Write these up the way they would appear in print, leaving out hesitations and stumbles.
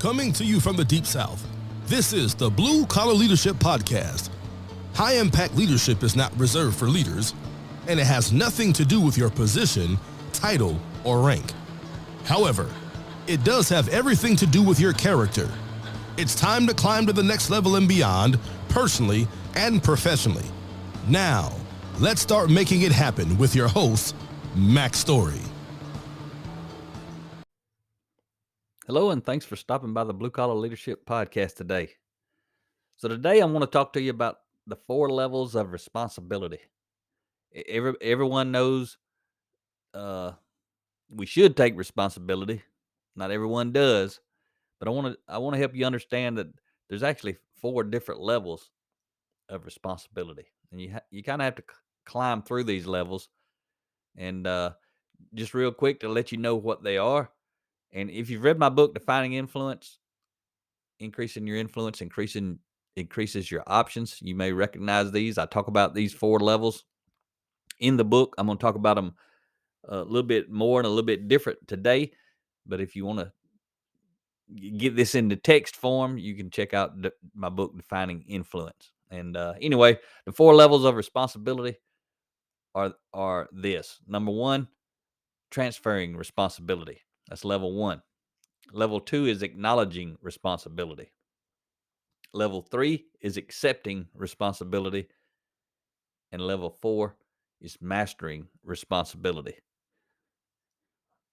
Coming to you from the Deep South, this is the Blue Collar Leadership Podcast. High impact leadership is not reserved for leaders, and it has nothing to do with your position, title, or rank. However, it does have everything to do with your character. It's time to climb to the next level and beyond, personally and professionally. Now, let's start making it happen with your host, Mac Story. Hello, and thanks for stopping by the Blue Collar Leadership Podcast today. So today I want to talk to you about the 4 levels of responsibility. Everyone knows we should take responsibility. Not everyone does, but I want to help you understand that there's actually 4 different levels of responsibility, and you kind of have to climb through these levels. And just real quick to let you know what they are. And if you've read my book, Defining Influence, Increasing Your Influence, increases your options, you may recognize these. I talk about these 4 levels in the book. I'm going to talk about them a little bit more and a little bit different today. But if you want to get this into text form, you can check out my book, Defining Influence. And anyway, the 4 levels of responsibility are this. Number 1, transferring responsibility. That's level 1. Level 2 is acknowledging responsibility. Level 3 is accepting responsibility. And level 4 is mastering responsibility.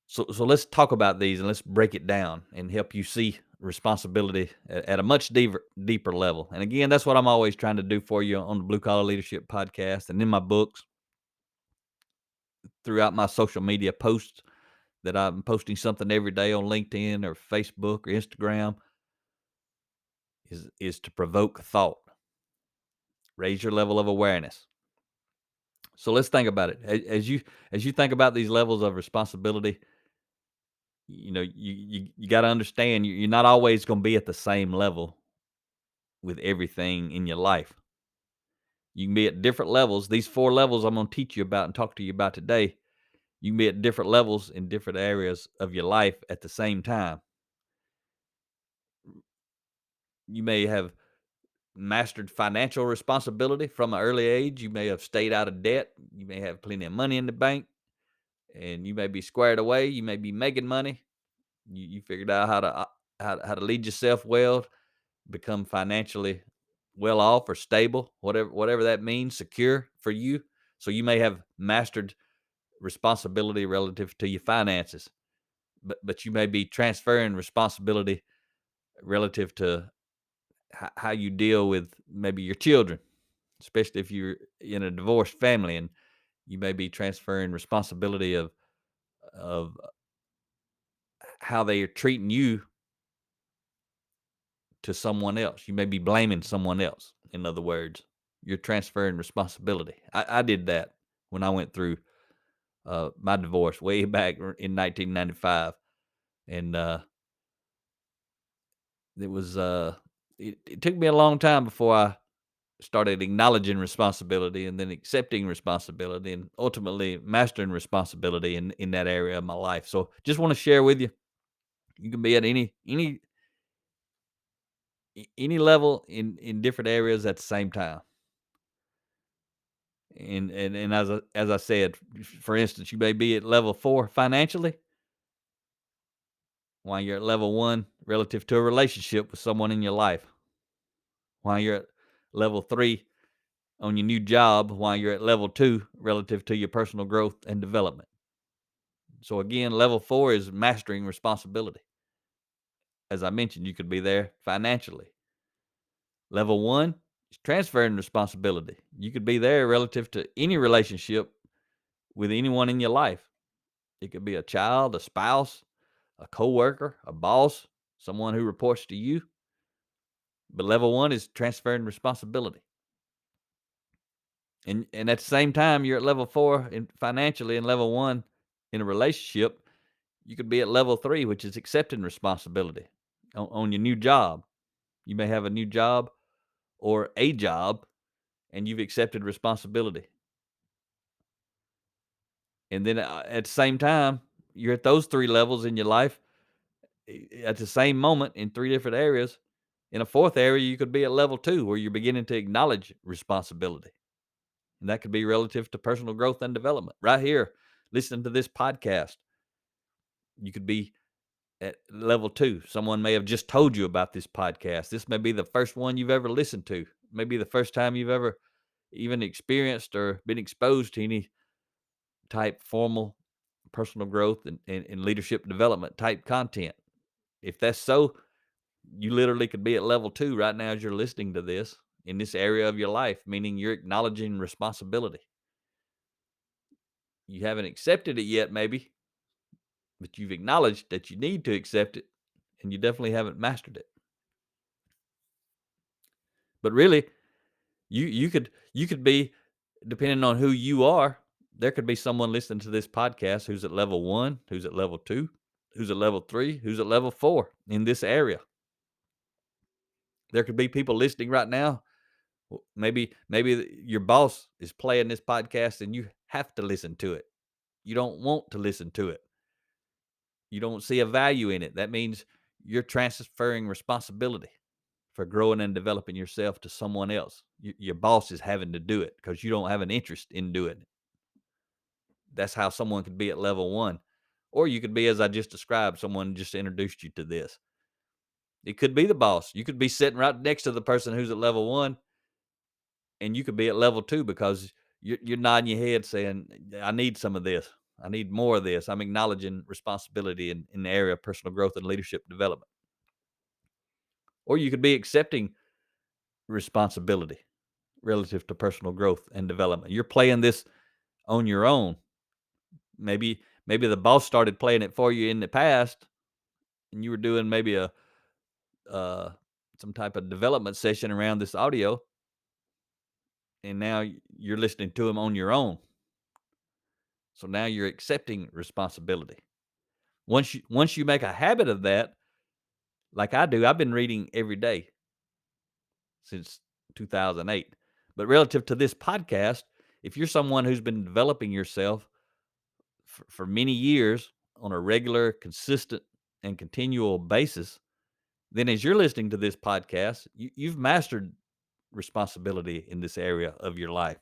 So let's talk about these and let's break it down and help you see responsibility at a much deeper level. And again, that's what I'm always trying to do for you on the Blue Collar Leadership Podcast and in my books, throughout my social media posts that I'm posting something every day on LinkedIn or Facebook or Instagram, is to provoke thought, raise your level of awareness. So let's think about it. As you think about these levels of responsibility, you know, you got to understand you're not always going to be at the same level with everything in your life. You can be at different levels. These 4 levels I'm going to teach you about and talk to you about today, you can be at different levels in different areas of your life at the same time. You may have mastered financial responsibility from an early age. You may have stayed out of debt. You may have plenty of money in the bank, and you may be squared away. You may be making money. You figured out how to lead yourself well, become financially well off or stable, whatever that means, secure for you. So you may have mastered responsibility relative to your finances, but you may be transferring responsibility relative to how you deal with maybe your children, especially if you're in a divorced family, and you may be transferring responsibility of how they are treating you to someone else. You may be blaming someone else. In other words, you're transferring responsibility. I did that when I went through my divorce way back in 1995, and it took me a long time before I started acknowledging responsibility and then accepting responsibility and ultimately mastering responsibility in that area of my life. So just want to share with you, you can be at any level in different areas at the same time. And as I said, for instance, you may be at level 4 financially, while you're at level 1 relative to a relationship with someone in your life, while you're at level 3 on your new job, while you're at level 2 relative to your personal growth and development. So again, level 4 is mastering responsibility. As I mentioned, you could be there financially. Level 1 is transferring responsibility. You could be there relative to any relationship with anyone in your life. It could be a child, a spouse, a coworker, a boss, someone who reports to you. But level 1 is transferring responsibility. And at the same time, you're at level 4 financially, and level 1 in a relationship. You could be at level 3, which is accepting responsibility on your new job. You may have a new job or a job, and you've accepted responsibility. And then at the same time, you're at those 3 levels in your life. at the same moment in 3 different areas. In a 4th area, you could be at level 2 where you're beginning to acknowledge responsibility. And that could be relative to personal growth and development. Right here, listening to this podcast, you could be at level 2. Someone may have just told you about this podcast. This may be the first one you've ever listened to. Maybe the first time you've ever even experienced or been exposed to any type formal personal growth and leadership development type content. If that's so, you literally could be at level 2 right now as you're listening to this in this area of your life, meaning you're acknowledging responsibility. You haven't accepted it yet, maybe, but you've acknowledged that you need to accept it, and you definitely haven't mastered it. But really, you could be, depending on who you are, there could be someone listening to this podcast who's at level 1, who's at level 2, who's at level 3, who's at level 4 in this area. There could be people listening right now. Maybe your boss is playing this podcast and you have to listen to it. You don't want to listen to it. You don't see a value in it. That means you're transferring responsibility for growing and developing yourself to someone else. Your boss is having to do it because you don't have an interest in doing it. That's how someone could be at level 1. Or you could be, as I just described, someone just introduced you to this. It could be the boss. You could be sitting right next to the person who's at level 1, and you could be at level 2 because you're nodding your head saying, I need some of this. I need more of this. I'm acknowledging responsibility in the area of personal growth and leadership development. Or you could be accepting responsibility relative to personal growth and development. You're playing this on your own. Maybe the boss started playing it for you in the past, and you were doing maybe a some type of development session around this audio, and now you're listening to him on your own. So now you're accepting responsibility. Once you make a habit of that, like I do, I've been reading every day since 2008. But relative to this podcast, if you're someone who's been developing yourself for many years on a regular, consistent, and continual basis, then as you're listening to this podcast, you've mastered responsibility in this area of your life.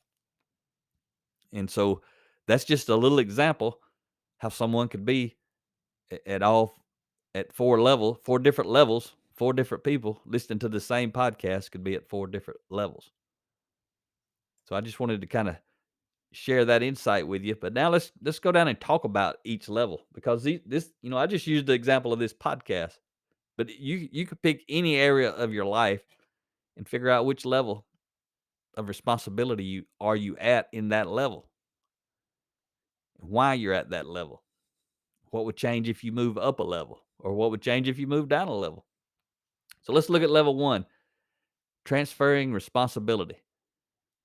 And so that's just a little example how someone could be at 4 different levels, 4 different people listening to the same podcast could be at 4 different levels. So I just wanted to kind of share that insight with you. But now let's go down and talk about each level, because this, I just used the example of this podcast, but you could pick any area of your life and figure out which level of responsibility you at in that level, why you're at that level, what would change if you move up a level, or what would change if you move down a level. So let's look at level 1, transferring responsibility.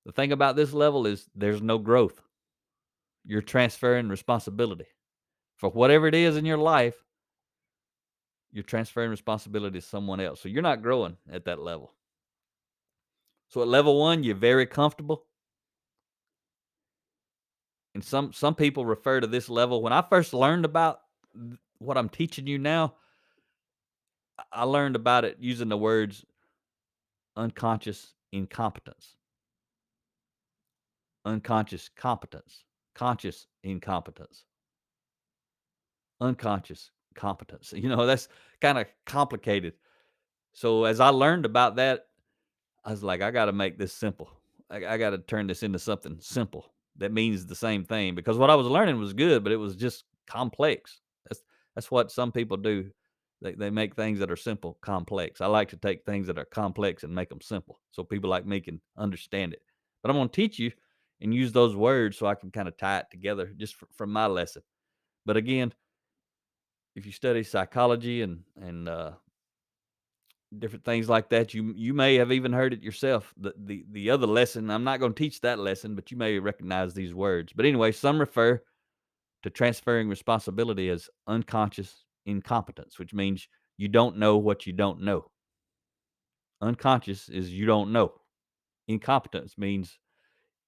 The thing about this level is there's no growth. You're transferring responsibility for whatever it is in your life. You're transferring responsibility to someone else. So you're not growing at that level. So at level 1, you're very comfortable. And some people refer to this level. When I first learned about what I'm teaching you now, I learned about it using the words unconscious incompetence, unconscious competence, conscious incompetence, unconscious competence. That's kind of complicated. So as I learned about that, I was like, I got to make this simple. I got to turn this into something simple that means the same thing, because what I was learning was good, but it was just complex. That's what some people do. They make things that are simple complex. I like to take things that are complex and make them simple so people like me can understand it. But I'm going to teach you and use those words so I can kind of tie it together just from my lesson. But again, if you study psychology and different things like that, you may have even heard it yourself. The other lesson, I'm not going to teach that lesson, but you may recognize these words. But anyway, some refer to transferring responsibility as unconscious incompetence, which means you don't know what you don't know. Unconscious is you don't know. Incompetence means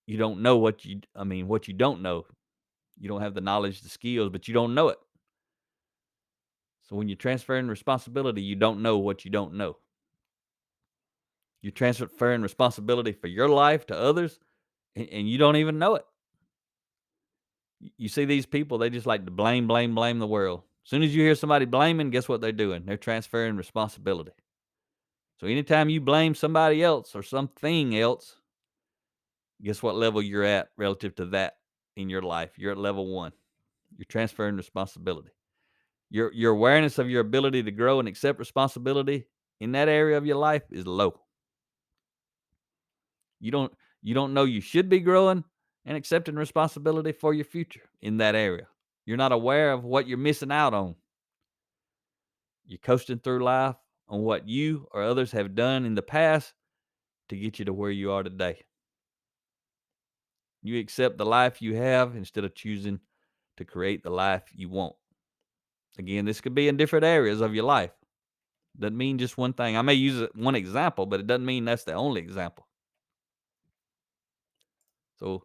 you don't know what you don't know. You don't have the knowledge, the skills, but you don't know it. So when you're transferring responsibility, you don't know what you don't know. You're transferring responsibility for your life to others, and you don't even know it. You see these people, they just like to blame, blame, blame the world. As soon as you hear somebody blaming, guess what they're doing? They're transferring responsibility. So anytime you blame somebody else or something else, guess what level you're at relative to that in your life? You're at level 1. You're transferring responsibility. Your awareness of your ability to grow and accept responsibility in that area of your life is low. You don't know you should be growing and accepting responsibility for your future in that area. You're not aware of what you're missing out on. You're coasting through life on what you or others have done in the past to get you to where you are today. You accept the life you have instead of choosing to create the life you want. Again, this could be in different areas of your life. Doesn't mean just one thing. I may use one example, but it doesn't mean that's the only example. So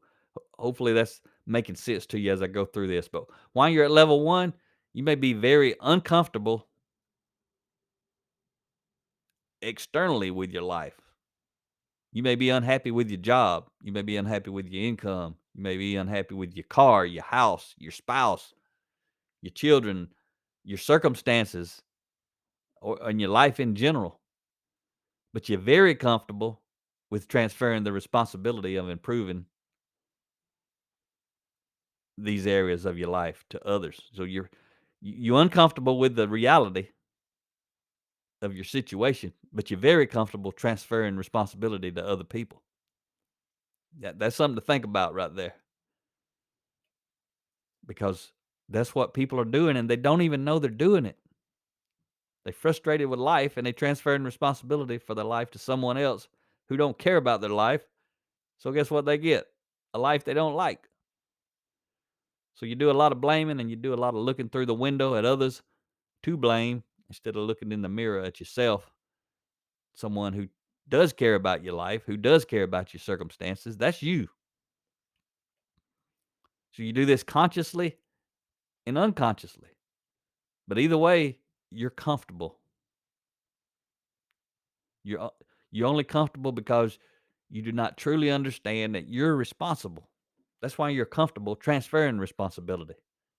hopefully that's making sense to you as I go through this. But while you're at level 1, you may be very uncomfortable externally with your life. You may be unhappy with your job. You may be unhappy with your income. You may be unhappy with your car, your house, your spouse, your children, your circumstances, or in your life in general. But you're very comfortable with transferring the responsibility of improving these areas of your life to others. So you're uncomfortable with the reality of your situation, but you're very comfortable transferring responsibility to other people. That's something to think about right there. Because that's what people are doing, and they don't even know they're doing it. They're frustrated with life, and they transferring responsibility for their life to someone else who don't care about their life. So guess what they get? A life they don't like. So you do a lot of blaming, and you do a lot of looking through the window at others to blame instead of looking in the mirror at yourself. Someone who does care about your life, who does care about your circumstances, that's you. So you do this consciously and unconsciously. But either way, you're comfortable. You're only comfortable because you do not truly understand that you're responsible. That's why you're comfortable transferring responsibility,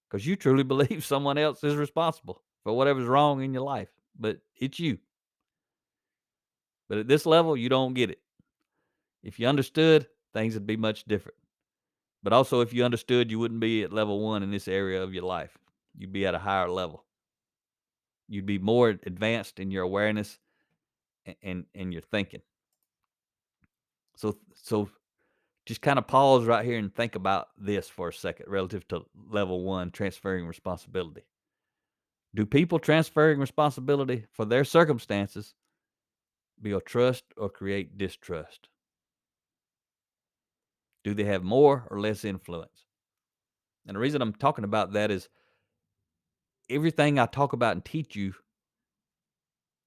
because you truly believe someone else is responsible for whatever's wrong in your life, but it's you. But at this level, you don't get it. If you understood, things would be much different. But also, if you understood, you wouldn't be at level 1 in this area of your life. You'd be at a higher level. You'd be more advanced in your awareness and your thinking. So just kind of pause right here and think about this for a second relative to level 1, transferring responsibility. Do people transferring responsibility for their circumstances build trust or create distrust? Do they have more or less influence? And the reason I'm talking about that is everything I talk about and teach you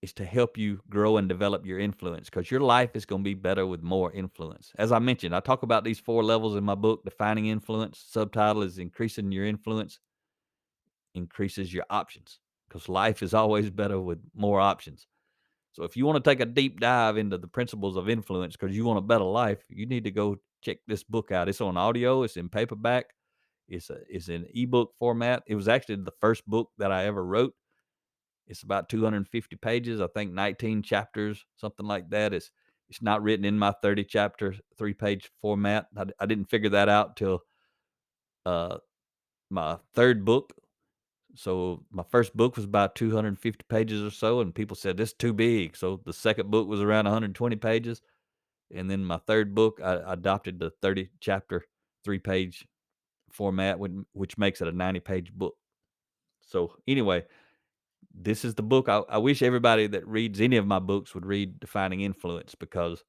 is to help you grow and develop your influence, because your life is going to be better with more influence. As I mentioned, I talk about these 4 levels in my book, Defining Influence. Subtitle is Increasing Your Influence increases your options, because life is always better with more options. So if you want to take a deep dive into the principles of influence because you want a better life, you need to go check this book out. It's on audio, it's in paperback, it's in ebook format. It was actually the first book that I ever wrote. It's about 250 pages, I think 19 chapters, something like that. It's not written in my 30 chapter, 3-page format. I didn't figure that out till my third book. So my first book was about 250 pages or so, and people said, this is too big. So the second book was around 120 pages. And then my third book, I adopted the 30 chapter, 3-page format, which makes it a 90-page book. So anyway, this is the book. I wish everybody that reads any of my books would read Defining Influence, because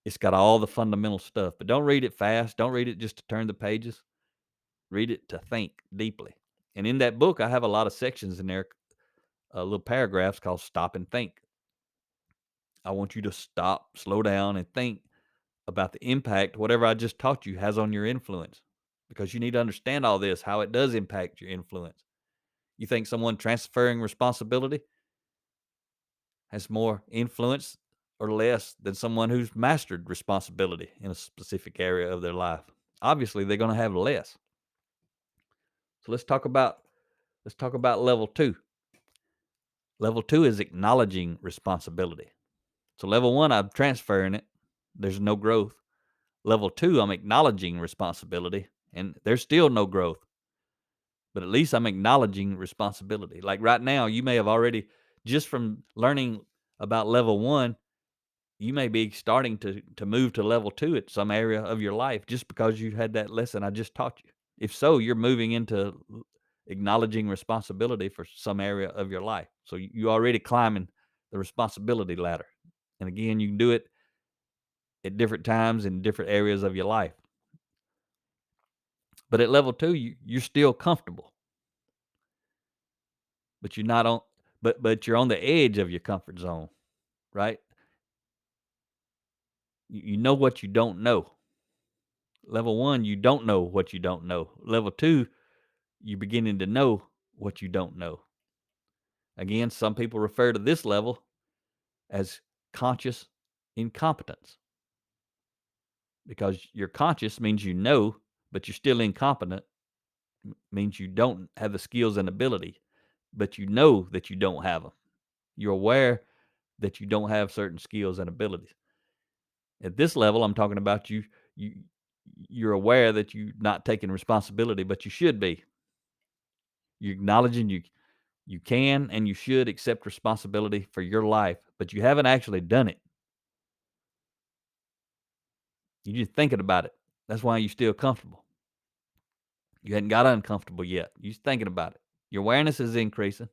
it's got all the fundamental stuff. But don't read it fast. Don't read it just to turn the pages. Read it to think deeply. And in that book, I have a lot of sections in there, little paragraphs called Stop and Think. I want you to stop, slow down, and think about the impact whatever I just taught you has on your influence, because you need to understand all this, how it does impact your influence. You think someone transferring responsibility has more influence or less than someone who's mastered responsibility in a specific area of their life? Obviously, they're going to have less. So let's talk about level 2. Level 2 is acknowledging responsibility. So level 1, I'm transferring it. There's no growth. Level 2, I'm acknowledging responsibility, and there's still no growth. But at least I'm acknowledging responsibility. Like right now, you may have already, just from learning about level 1, you may be starting to move to level 2 at some area of your life just because you had that lesson I just taught you. If so, you're moving into acknowledging responsibility for some area of your life. So you already climbing the responsibility ladder. And again, you can do it at different times in different areas of your life. But at level 2, you're still comfortable. But you're not on but you're on the edge of your comfort zone, right? You know what you don't know. Level 1, you don't know what you don't know. Level 2, you're beginning to know what you don't know. Again, some people refer to this level as conscious incompetence, because you're conscious means you know, but you're still incompetent, means you don't have the skills and ability, but you know that you don't have them. You're aware that you don't have certain skills and abilities. At this level, I'm talking about you're aware that you're not taking responsibility, but you should be. You're acknowledging you can and you should accept responsibility for your life, but you haven't actually done it. You're just thinking about it. That's why you're still comfortable. You hadn't got uncomfortable yet. You're just thinking about it. Your awareness is increasing.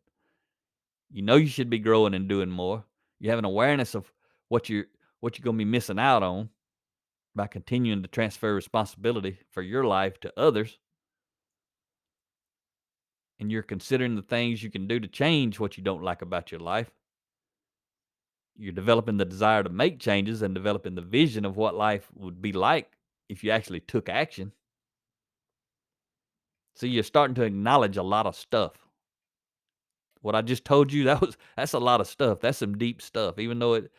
You know you should be growing and doing more. You have an awareness of what you're going to be missing out on by continuing to transfer responsibility for your life to others. And you're considering the things you can do to change what you don't like about your life. You're developing the desire to make changes and developing the vision of what life would be like if you actually took action. So you're starting to acknowledge a lot of stuff. What I just told you, that's a lot of stuff. That's some deep stuff. Even though it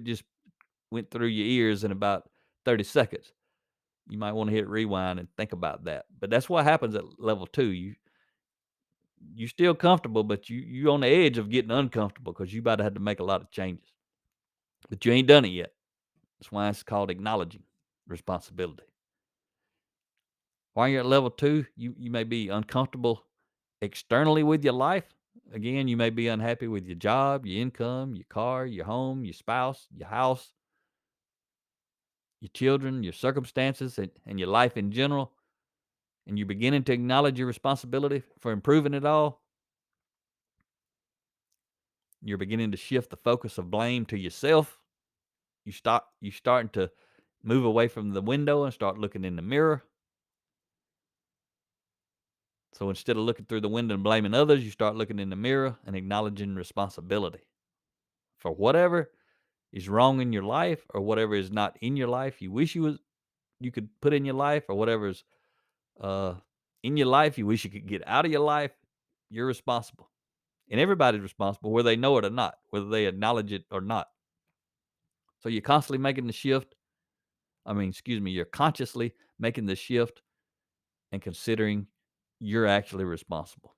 just went through your ears in about 30 seconds. You might want to hit rewind and think about that. But that's what happens at level 2. You still comfortable, but you on the edge of getting uncomfortable because you about to have to make a lot of changes. But you ain't done it yet. That's why it's called acknowledging responsibility. While you're at level 2, you may be uncomfortable externally with your life. Again, you may be unhappy with your job, your income, your car, your home, your spouse, your house, your children, your circumstances, and your life in general. And you're beginning to acknowledge your responsibility for improving it all. You're beginning to shift the focus of blame to yourself. You're starting to move away from the window and start looking in the mirror. So instead of looking through the window and blaming others, you start looking in the mirror and acknowledging responsibility for whatever is wrong in your life, or whatever is not in your life you wish you could put in your life, or whatever's in your life you wish you could get out of your life. You're responsible. And everybody's responsible, whether they know it or not, whether they acknowledge it or not. So you're constantly making the shift. You're consciously making the shift and considering you're actually responsible.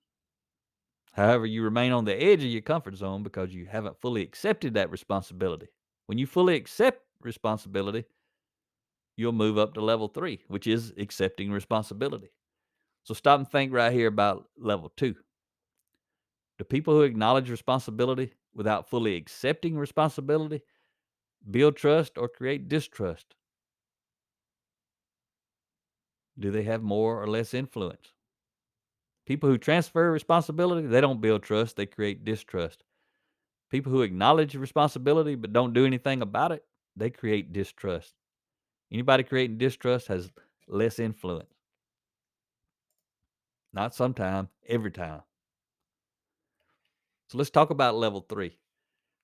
However, you remain on the edge of your comfort zone because you haven't fully accepted that responsibility. When you fully accept responsibility, you'll move up to level 3, which is accepting responsibility. So stop and think right here about level 2. Do people who acknowledge responsibility without fully accepting responsibility build trust or create distrust? Do they have more or less influence? People who transfer responsibility, they don't build trust, they create distrust. People who acknowledge responsibility but don't do anything about it, they create distrust. Anybody creating distrust has less influence. Not sometime, every time. So let's talk about level 3.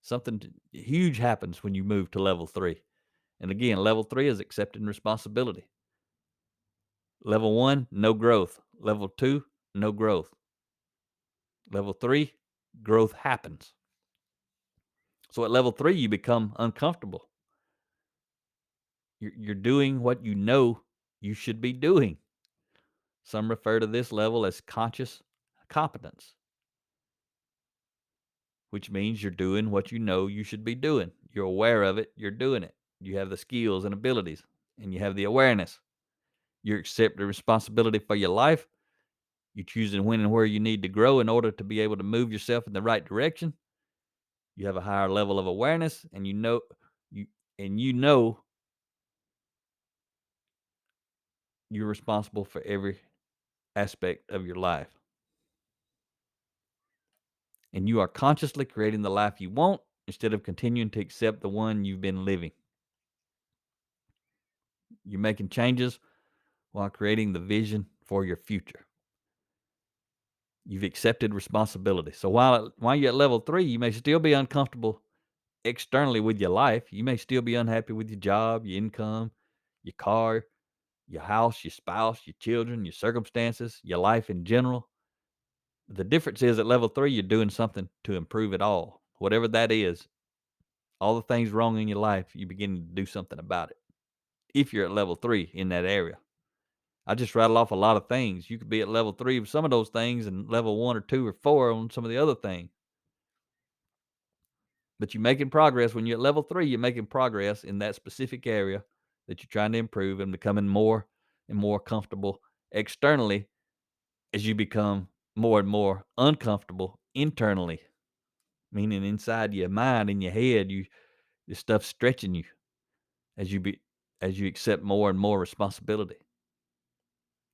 Something huge happens when you move to level 3. And again, level 3 is accepting responsibility. Level 1, no growth. Level 2, no growth. Level 3, growth happens. So at level 3, you become uncomfortable. You're doing what you know you should be doing. Some refer to this level as conscious competence, which means you're doing what you know you should be doing. You're aware of it, you're doing it. You have the skills and abilities, and you have the awareness. You accept the responsibility for your life. You choosing when and where you need to grow in order to be able to move yourself in the right direction. You have a higher level of awareness, and you know you're responsible for every aspect of your life. And you are consciously creating the life you want instead of continuing to accept the one you've been living. You're making changes while creating the vision for your future. You've accepted responsibility. So while you're at level 3, you may still be uncomfortable externally with your life. You may still be unhappy with your job, your income, your car, your house, your spouse, your children, your circumstances, your life in general. The difference is at level 3, you're doing something to improve it all. Whatever that is, all the things wrong in your life, you begin to do something about it. If you're at level 3 in that area. I just rattle off a lot of things. You could be at level 3 with some of those things and level 1 or 2 or 4 on some of the other things. But you're making progress. When you're at level 3, you're making progress in that specific area that you're trying to improve and becoming more and more comfortable externally as you become more and more uncomfortable internally. Meaning inside your mind, in your head, this stuff's stretching you as you accept more and more responsibility.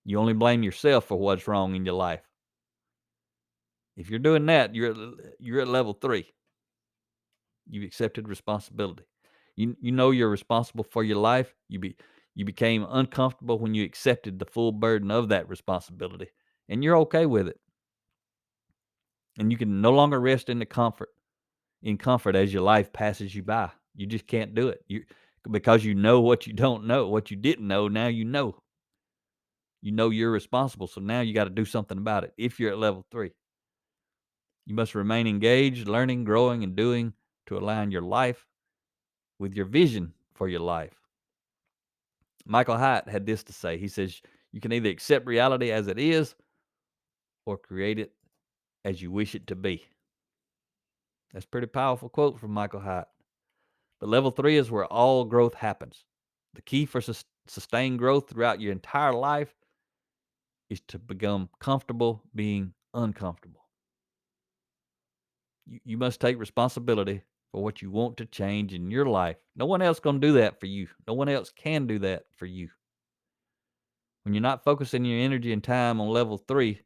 You only blame yourself for what's wrong in your life. If you're doing that, you're at level 3. You've accepted responsibility. You know you're responsible for your life. You became uncomfortable when you accepted the full burden of that responsibility, and you're okay with it. And you can no longer rest in comfort as your life passes you by. You just can't do it. Because you know what you don't know, what you didn't know, now you know. You know you're responsible, so now you got to do something about it. If you're at level 3. You must remain engaged, learning, growing, and doing to align your life with your vision for your life. Michael Hyatt had this to say. He says, you can either accept reality as it is or create it as you wish it to be. That's a pretty powerful quote from Michael Hyatt. But level 3 is where all growth happens. The key for sustained growth throughout your entire life is to become comfortable being uncomfortable. You must take responsibility for what you want to change in your life. No one else going to do that for you. No one else can do that for you. When you're not focusing your energy and time on level 3,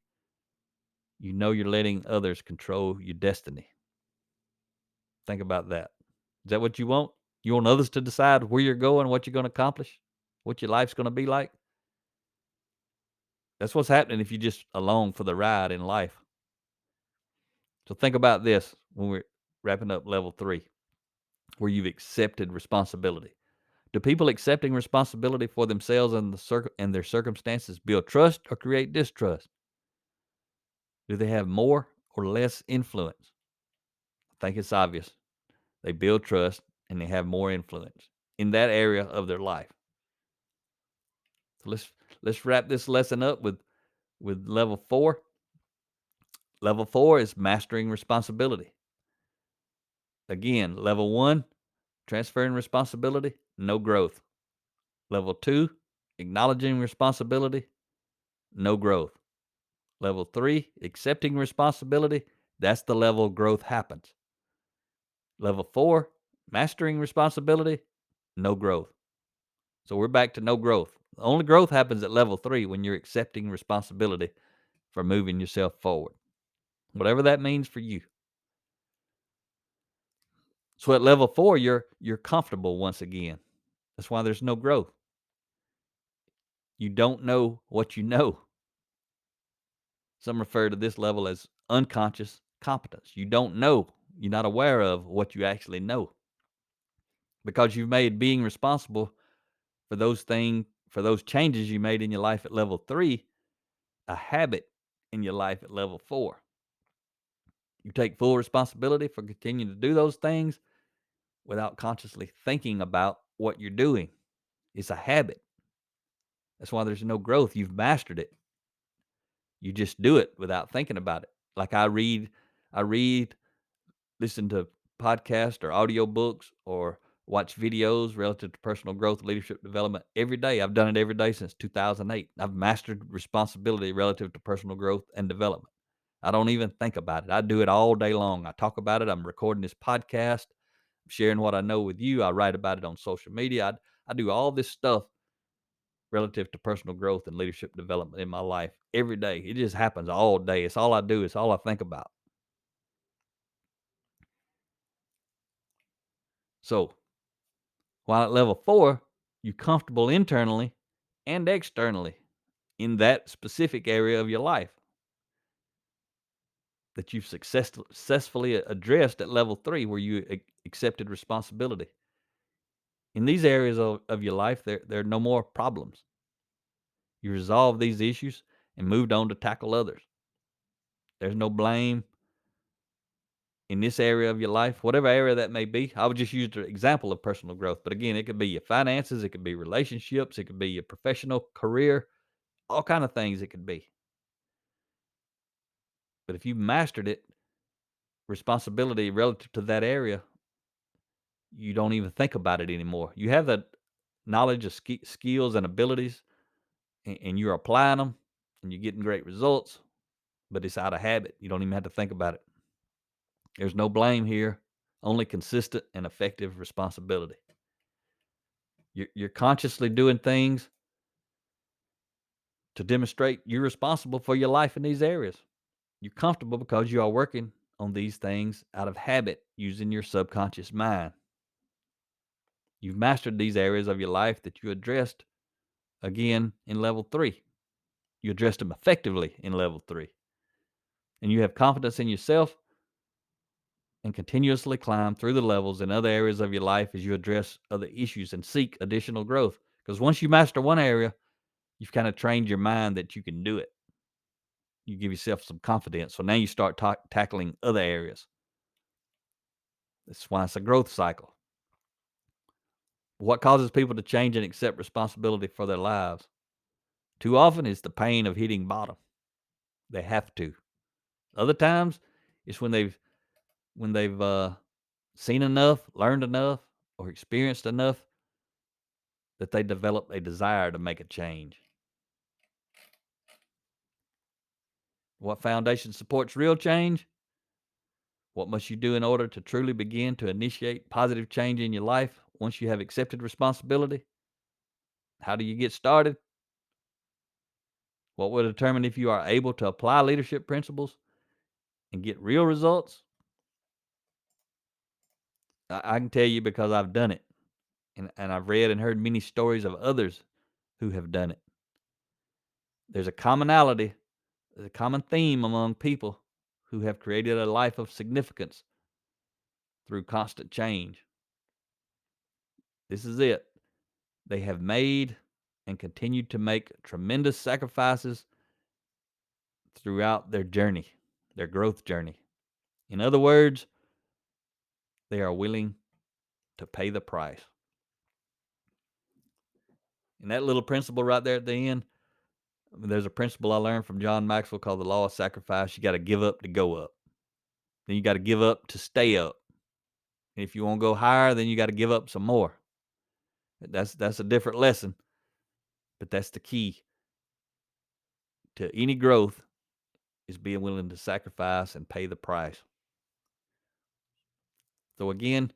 you know you're letting others control your destiny. Think about that. Is that what you want? You want others to decide where you're going, what you're going to accomplish, what your life's going to be like? That's what's happening if you're just along for the ride in life. So think about this when we're wrapping up level 3, where you've accepted responsibility. Do people accepting responsibility for themselves and their circumstances build trust or create distrust? Do they have more or less influence? I think it's obvious. They build trust and they have more influence in that area of their life. So let's wrap this lesson up with level 4. Level 4 is mastering responsibility. Again, level 1, transferring responsibility, no growth. Level 2, acknowledging responsibility, no growth. Level 3, accepting responsibility, that's the level growth happens. Level 4, mastering responsibility, no growth. So we're back to no growth. The only growth happens at level 3 when you're accepting responsibility for moving yourself forward. Whatever that means for you. So at level 4, you're comfortable once again. That's why there's no growth. You don't know what you know. Some refer to this level as unconscious competence. You don't know. You're not aware of what you actually know. Because you've made being responsible for those changes you made in your life at level 3 a habit in your life at level 4. You take full responsibility for continuing to do those things without consciously thinking about what you're doing. It's a habit. That's why there's no growth. You've mastered it. You just do it without thinking about it. Like I read, listen to podcasts or audio books or watch videos relative to personal growth, leadership development every day. I've done it every day since 2008. I've mastered responsibility relative to personal growth and development. I don't even think about it. I do it all day long. I talk about it. I'm recording this podcast, I'm sharing what I know with you. I write about it on social media. I do all this stuff relative to personal growth and leadership development in my life every day. It just happens all day. It's all I do. It's all I think about. So while at level 4, you're comfortable internally and externally in that specific area of your life that you've successfully addressed at level 3, where you accepted responsibility. In these areas of your life, there are no more problems. You resolve these issues and moved on to tackle others. There's no blame in this area of your life, whatever area that may be. I would just use the example of personal growth. But again, it could be your finances, it could be relationships, it could be your professional career, all kind of things it could be. But if you mastered it, responsibility relative to that area, you don't even think about it anymore. You have that knowledge of skills and abilities, and you're applying them, and you're getting great results, but it's out of habit. You don't even have to think about it. There's no blame here, only consistent and effective responsibility. You're consciously doing things to demonstrate you're responsible for your life in these areas. You're comfortable because you are working on these things out of habit using your subconscious mind. You've mastered these areas of your life that you addressed again in level 3. You addressed them effectively in level 3. And you have confidence in yourself and continuously climb through the levels in other areas of your life as you address other issues and seek additional growth. Because once you master one area, you've kind of trained your mind that you can do it. You give yourself some confidence. So now you start tackling other areas. That's why it's a growth cycle. What causes people to change and accept responsibility for their lives? Too often it's the pain of hitting bottom. They have to. Other times it's when they've seen enough, learned enough, or experienced enough that they develop a desire to make a change. What foundation supports real change? What must you do in order to truly begin to initiate positive change in your life once you have accepted responsibility? How do you get started? What will determine if you are able to apply leadership principles and get real results? I can tell you because I've done it. And I've read and heard many stories of others who have done it. There's a commonality, there's a common theme among people who have created a life of significance through constant change. This is it. They have made and continued to make tremendous sacrifices throughout their journey, their growth journey. In other words, they are willing to pay the price. And that little principle right there at the end, there's a principle I learned from John Maxwell called the law of sacrifice. You got to give up to go up. Then you got to give up to stay up. And if you want to go higher, then you got to give up some more. That's a different lesson, but that's the key to any growth, is being willing to sacrifice and pay the price. So again,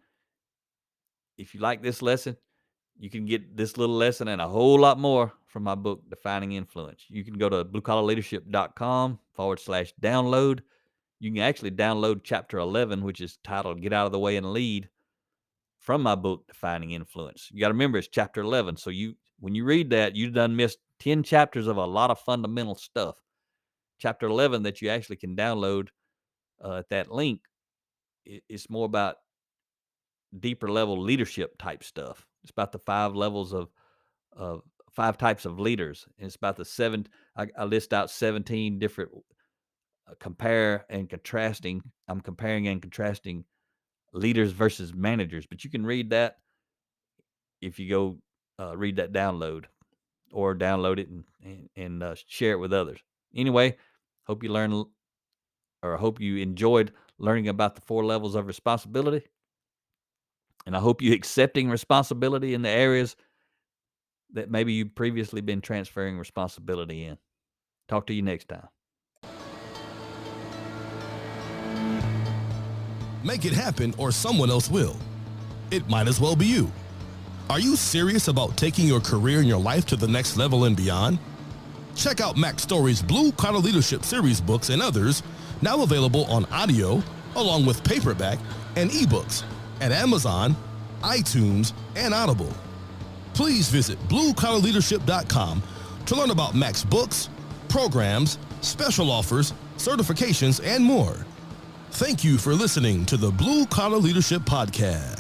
if you like this lesson, you can get this little lesson and a whole lot more from my book, Defining Influence. You can go to bluecollarleadership.com/download. You can actually download chapter 11, which is titled Get Out of the Way and Lead, from my book, Defining Influence. You got to remember it's chapter 11. So when you read that, you done missed 10 chapters of a lot of fundamental stuff. Chapter 11 that you actually can download at that link, it's more about deeper level leadership type stuff. It's about the 5 levels of 5 types of leaders. And it's about the 7, I list out 17 different compare and contrasting. I'm comparing and contrasting leaders versus managers, but you can read that if you go read that download, or download it and share it with others. Anyway, hope you learn, or hope you enjoyed learning about the 4 levels of responsibility. And I hope you accepting responsibility in the areas that maybe you've previously been transferring responsibility in. Talk to you next time. Make it happen, or someone else will. It might as well be you. Are you serious about taking your career and your life to the next level and beyond? Check out Mac Story's Blue Collar Leadership series books and others, now available on audio, along with paperback and ebooks at Amazon, iTunes, and Audible. Please visit bluecollarleadership.com to learn about Mac's books, programs, special offers, certifications, and more. Thank you for listening to the Blue Collar Leadership Podcast.